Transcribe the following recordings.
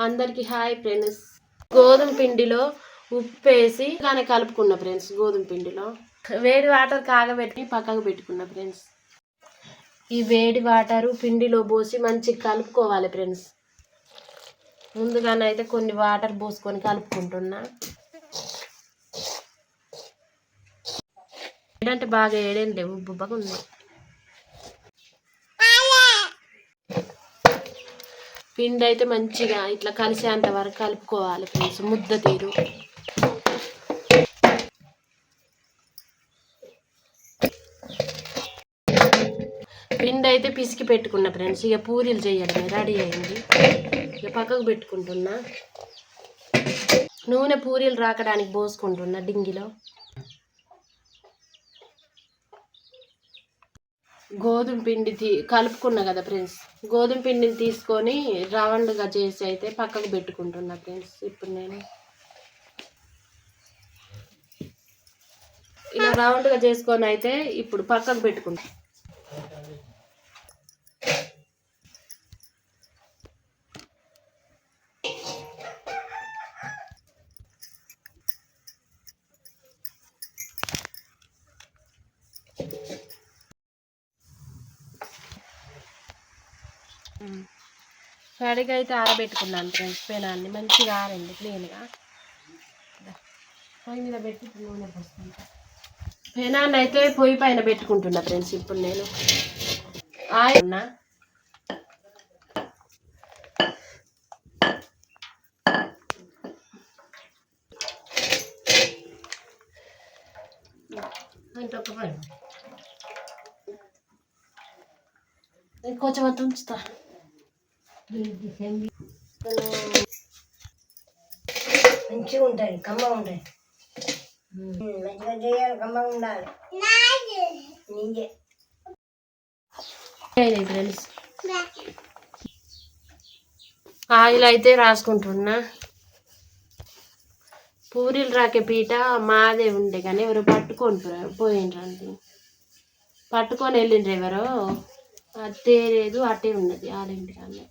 అందరికి hi friends. గోధుమ పిండిలో ఉప్పు వేసి కానీ కలుపుకున్న ఫ్రెండ్స్. గోధుమ పిండిలో వేడి వాటర్ కాగబెట్టి పక్కకు పెట్టుకున్న ఫ్రెండ్స్. ఈ వేడి వాటరు పిండిలో పోసి మంచిగా కలుపుకోవాలి ఫ్రెండ్స్. ముందుగానైతే కొన్ని వాటర్ పోసుకొని కలుపుకుంటున్నా. ఏంటంటే బాగా ఏడండి ఉబ్బుగా ఉంది. పిండి అయితే మంచిగా ఇట్లా కలిసేంత వరకు కలుపుకోవాలి ఫ్రెండ్స్. ముద్ద తీరు పిండి అయితే పిసికి పెట్టుకున్నా ఫ్రెండ్స్. ఇక పూరీలు చేయడమే రెడీ అయింది. ఇక పక్కకు పెట్టుకుంటున్నా. నూనె పూరీలు రాకడానికి పోసుకుంటున్నా డింగిలో. గోధుమ పిండి కలుపుకున్నా కదా ఫ్రెండ్స్. గోధుమ పిండిని తీసుకొని రౌండ్గా చేసి అయితే పక్కకు పెట్టుకుంటున్నా ఫ్రెండ్స్. ఇప్పుడు నేను ఇలా రౌండ్గా చేసుకొని అయితే ఇప్పుడు పక్కకు పెట్టుకుంటా. కడిగి అయితే ఆరబెట్టుకున్నాను ఫ్రెండ్స్. పెనాన్ని మంచిగా ఆరండి క్లీన్గా. పొయ్యి మీద పెట్టి నూనె పోసుకుంటా. పెనాన్ని అయితే పొయ్యి పైన పెట్టుకుంటున్నా ఫ్రెండ్స్. ఇప్పుడు నేను ఆయిల్ కొంచెం అంత ఉంచుతా. మంచిగా ఉంటాయి, కమ్మగా ఉంటాయి. మంచిగా చేయాలి, కమ్మగా ఉండాలి. ఫ్రెండ్స్ ఆయిల్ అయితే రాసుకుంటున్నా. పూరీలు రాకే పీట మాదే ఉండే కానీ ఎవరో పట్టుకొని పోయిండ్రండి. పట్టుకొని వెళ్ళిండ్రు ఎవరో. అదే లేదు అటే ఉన్నది ఆరింటి కానీ.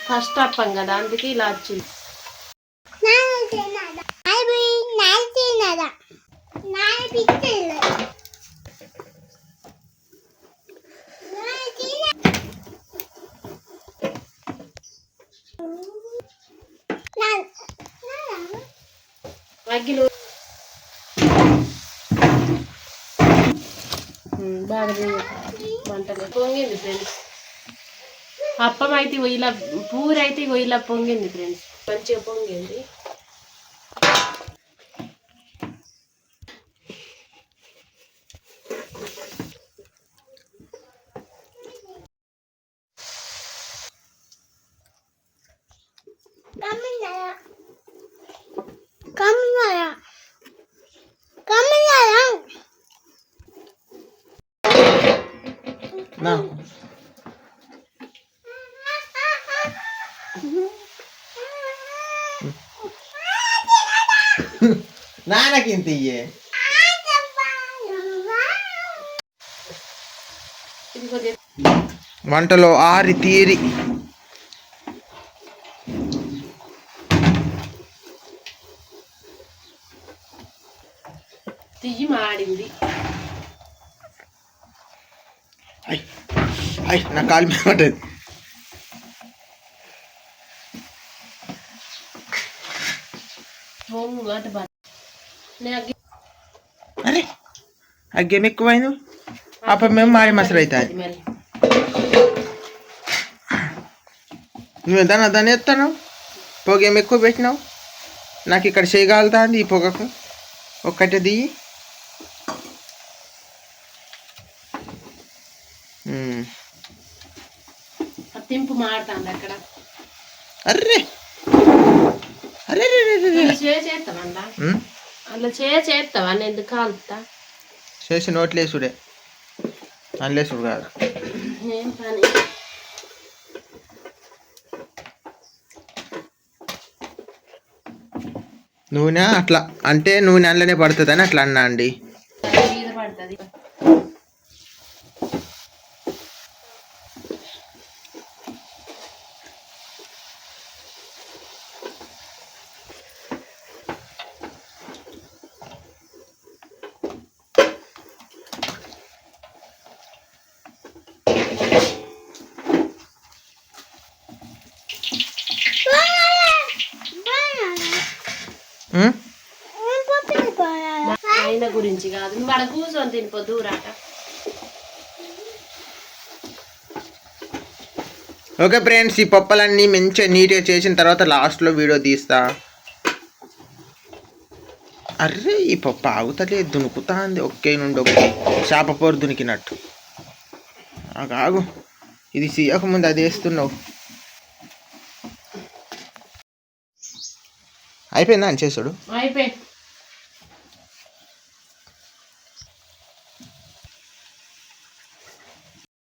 ఫస్ట్ అప్పం కదా అందుకే ఇలా వచ్చింది. అగ్గిలో బాగా వంటలు పొంగింది ఫ్రెండ్స్. అప్పం అయితే ఇలా పూరి అయితే ఇలా పొంగింది ఫ్రెండ్స్. మంచిగా పొంగింది. నాన్నకింత ఇయ్యే. వంటలో ఆరి తీరి తియ్యి మాడింది. నా కాలు మీద పడ్డది. అరే అగ్గేం ఎక్కువైంది. అప్పుడు మేము మాడి మసలు అవుతుంది. నువ్వు దాన్ని ఎత్తాను. పొగ ఏమి ఎక్కువ పెట్టినావు. నాకు ఇక్కడ చేయగలుగుతుంది ఈ పొగకు. ఒక్కటే దియ్యి. తింపు మాడుతుంది అక్కడ. అర్రే అరే చేస్తావా అలా చేస్తావా? ఎందుకు కాలుతా చేసి నోట్లేసుడే అల్లేసుడు కాదు. ఏం పని. నూనె అట్లా అంటే నూనె అందులోనే పడుతుందని అట్లా అన్నా అండి. మీద పడుతుంది. ఉం? ఆయన గురించి కాదు, నువ్వు అక్కడ కూర్చొని తినిపో దూరాట. ఓకే ఫ్రెండ్స్, ఈ పప్పులన్నీ మంచిగా నీట్గా చేసిన తర్వాత లాస్ట్లో వీడియో తీస్తా. అర్రే ఈ పప్పు ఆగుతలే, దునుకుతా ఉంది ఒకే నుండి ఒకే చేప కూర దునికినట్టు. ఆగు, ఇది చేయకముందు అది వేస్తున్నావు. అయిపోయిందా అని చేసుడు? అయిపోయి